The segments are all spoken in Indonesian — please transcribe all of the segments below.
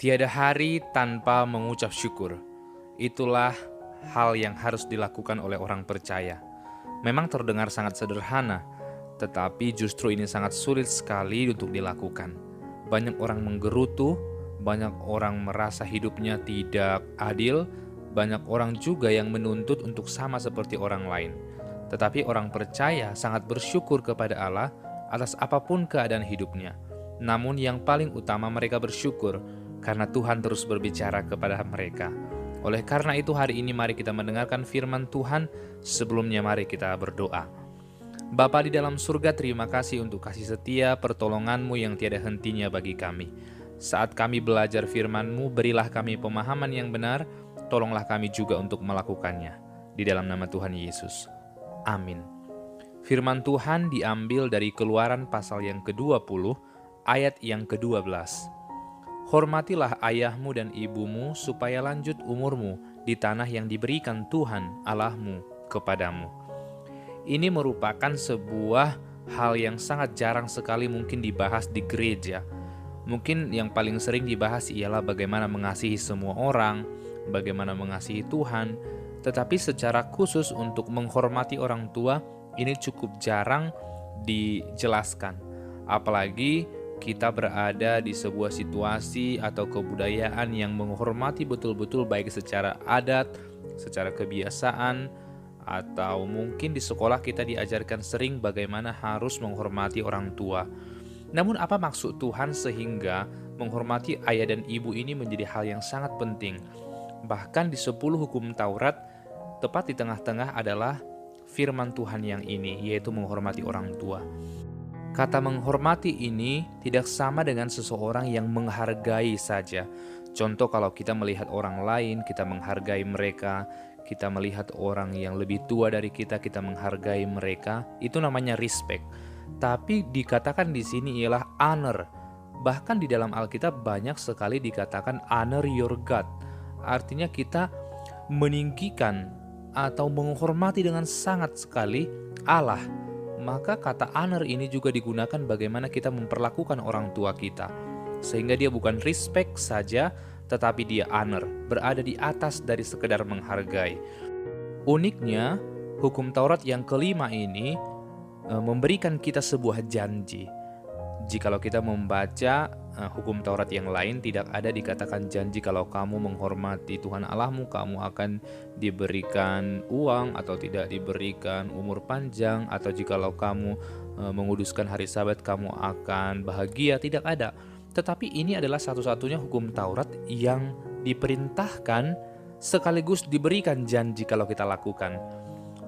Tiada hari tanpa mengucap syukur. Itulah hal yang harus dilakukan oleh orang percaya. Memang terdengar sangat sederhana, tetapi justru ini sangat sulit sekali untuk dilakukan. Banyak orang menggerutu, banyak orang merasa hidupnya tidak adil, banyak orang juga yang menuntut untuk sama seperti orang lain. Tetapi orang percaya sangat bersyukur kepada Allah atas apapun keadaan hidupnya. Namun yang paling utama mereka bersyukur karena Tuhan terus berbicara kepada mereka. Oleh karena itu hari ini mari kita mendengarkan firman Tuhan. Sebelumnya mari kita berdoa. Bapa di dalam surga, terima kasih untuk kasih setia pertolongan-Mu yang tiada hentinya bagi kami. Saat kami belajar firman-Mu, berilah kami pemahaman yang benar, tolonglah kami juga untuk melakukannya. Di dalam nama Tuhan Yesus. Amin. Firman Tuhan diambil dari Keluaran pasal yang ke-20, ayat yang ke-12. Hormatilah ayahmu dan ibumu supaya lanjut umurmu di tanah yang diberikan Tuhan Allahmu kepadamu. Ini merupakan sebuah hal yang sangat jarang sekali mungkin dibahas di gereja. Mungkin yang paling sering dibahas ialah bagaimana mengasihi semua orang, bagaimana mengasihi Tuhan, tetapi secara khusus untuk menghormati orang tua ini cukup jarang dijelaskan. Apalagi kita berada di sebuah situasi atau kebudayaan yang menghormati betul-betul baik secara adat, secara kebiasaan, atau mungkin di sekolah kita diajarkan sering bagaimana harus menghormati orang tua. Namun apa maksud Tuhan sehingga menghormati ayah dan ibu ini menjadi hal yang sangat penting? Bahkan di 10 hukum Taurat, tepat di tengah-tengah adalah firman Tuhan yang ini, yaitu menghormati orang tua. Kata menghormati ini tidak sama dengan seseorang yang menghargai saja. Contoh kalau kita melihat orang lain, kita menghargai mereka, kita melihat orang yang lebih tua dari kita menghargai mereka, itu namanya respect. Tapi dikatakan di sini ialah honor. Bahkan di dalam Alkitab banyak sekali dikatakan honor your God. Artinya kita meninggikan atau menghormati dengan sangat sekali Allah. Maka kata honor ini juga digunakan bagaimana kita memperlakukan orang tua kita. Sehingga dia bukan respect saja, tetapi dia honor, berada di atas dari sekedar menghargai. Uniknya, hukum Taurat yang kelima ini memberikan kita sebuah janji. Jikalau kita membaca hukum Taurat yang lain, tidak ada dikatakan janji kalau kamu menghormati Tuhan Allahmu, kamu akan diberikan uang atau tidak diberikan umur panjang, atau jikalau kamu menguduskan hari Sabat kamu akan bahagia, tidak ada. Tetapi ini adalah satu-satunya hukum Taurat yang diperintahkan sekaligus diberikan janji kalau kita lakukan.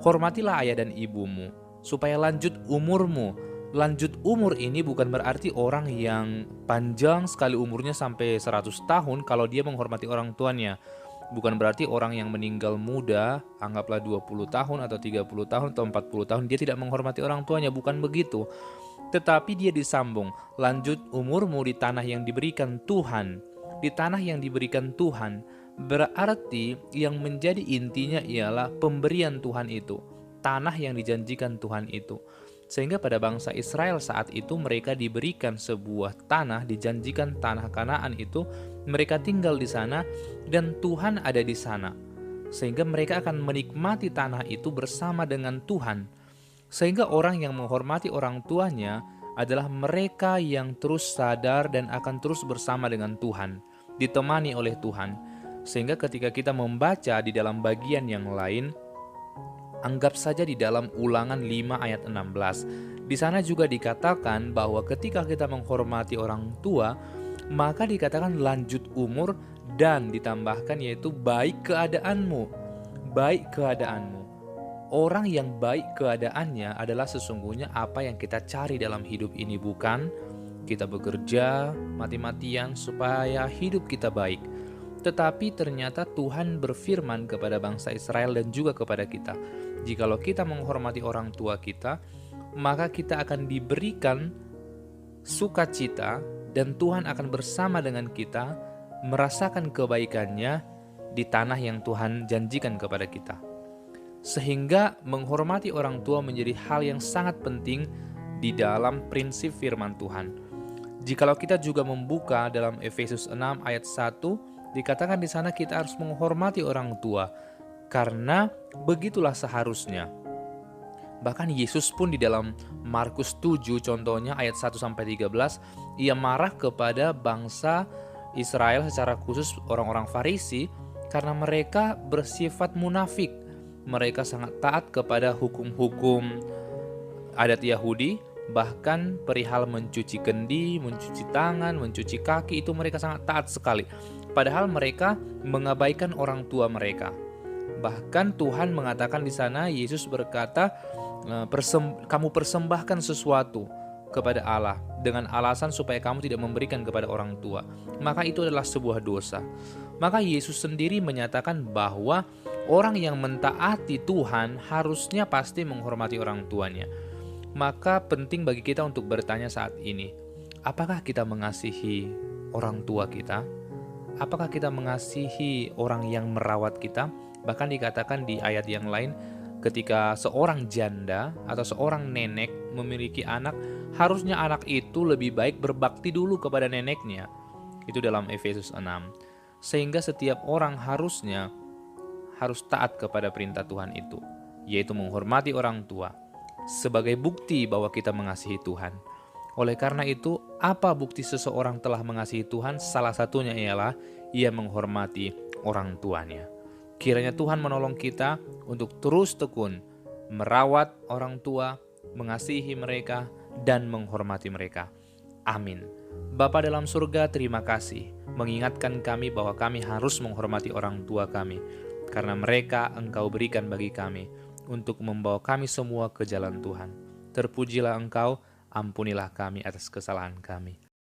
Hormatilah ayah dan ibumu supaya lanjut umurmu. Lanjut umur ini bukan berarti orang yang panjang sekali umurnya sampai 100 tahun kalau dia menghormati orang tuanya. Bukan berarti orang yang meninggal muda, anggaplah 20 tahun atau 30 tahun atau 40 tahun, dia tidak menghormati orang tuanya, bukan begitu. Tetapi dia disambung, lanjut umurmu di tanah yang diberikan Tuhan. Di tanah yang diberikan Tuhan, berarti yang menjadi intinya ialah pemberian Tuhan itu. Tanah yang dijanjikan Tuhan itu. Sehingga pada bangsa Israel saat itu mereka diberikan sebuah tanah, dijanjikan tanah Kanaan itu, mereka tinggal di sana dan Tuhan ada di sana. Sehingga mereka akan menikmati tanah itu bersama dengan Tuhan. Sehingga orang yang menghormati orang tuanya adalah mereka yang terus sadar dan akan terus bersama dengan Tuhan, ditemani oleh Tuhan. Sehingga ketika kita membaca di dalam bagian yang lain, anggap saja di dalam Ulangan 5 ayat 16. Di sana juga dikatakan bahwa ketika kita menghormati orang tua, maka dikatakan lanjut umur dan ditambahkan yaitu baik keadaanmu. Baik keadaanmu. Orang yang baik keadaannya adalah sesungguhnya apa yang kita cari dalam hidup ini, bukan kita bekerja mati-matian supaya hidup kita baik. Tetapi ternyata Tuhan berfirman kepada bangsa Israel dan juga kepada kita. Jikalau kita menghormati orang tua kita, maka kita akan diberikan sukacita dan Tuhan akan bersama dengan kita merasakan kebaikannya di tanah yang Tuhan janjikan kepada kita. Sehingga menghormati orang tua menjadi hal yang sangat penting di dalam prinsip firman Tuhan. Jikalau kita juga membuka dalam Efesus 6 ayat 1, dikatakan di sana kita harus menghormati orang tua, karena begitulah seharusnya. Bahkan Yesus pun di dalam Markus 7 contohnya ayat 1-13, ia marah kepada bangsa Israel secara khusus orang-orang Farisi karena mereka bersifat munafik. Mereka sangat taat kepada hukum-hukum adat Yahudi, bahkan perihal mencuci kendi, mencuci tangan, mencuci kaki itu mereka sangat taat sekali. Padahal mereka mengabaikan orang tua mereka. Bahkan Tuhan mengatakan di sana, Yesus berkata, kamu persembahkan sesuatu kepada Allah dengan alasan supaya kamu tidak memberikan kepada orang tua. Maka itu adalah sebuah dosa. Maka Yesus sendiri menyatakan bahwa orang yang mentaati Tuhan harusnya pasti menghormati orang tuanya. Maka penting bagi kita untuk bertanya saat ini, apakah kita mengasihi orang tua kita? Apakah kita mengasihi orang yang merawat kita? Bahkan dikatakan di ayat yang lain, ketika seorang janda atau seorang nenek memiliki anak, harusnya anak itu lebih baik berbakti dulu kepada neneknya. Itu dalam Efesus 6. Sehingga setiap orang harus taat kepada perintah Tuhan itu, yaitu menghormati orang tua, sebagai bukti bahwa kita mengasihi Tuhan. Oleh karena itu, apa bukti seseorang telah mengasihi Tuhan? Salah satunya ialah ia menghormati orang tuanya. Kiranya Tuhan menolong kita untuk terus tekun merawat orang tua, mengasihi mereka, dan menghormati mereka. Amin. Bapa dalam surga, terima kasih mengingatkan kami bahwa kami harus menghormati orang tua kami, karena mereka Engkau berikan bagi kami untuk membawa kami semua ke jalan Tuhan. Terpujilah Engkau, ampunilah kami atas kesalahan kami.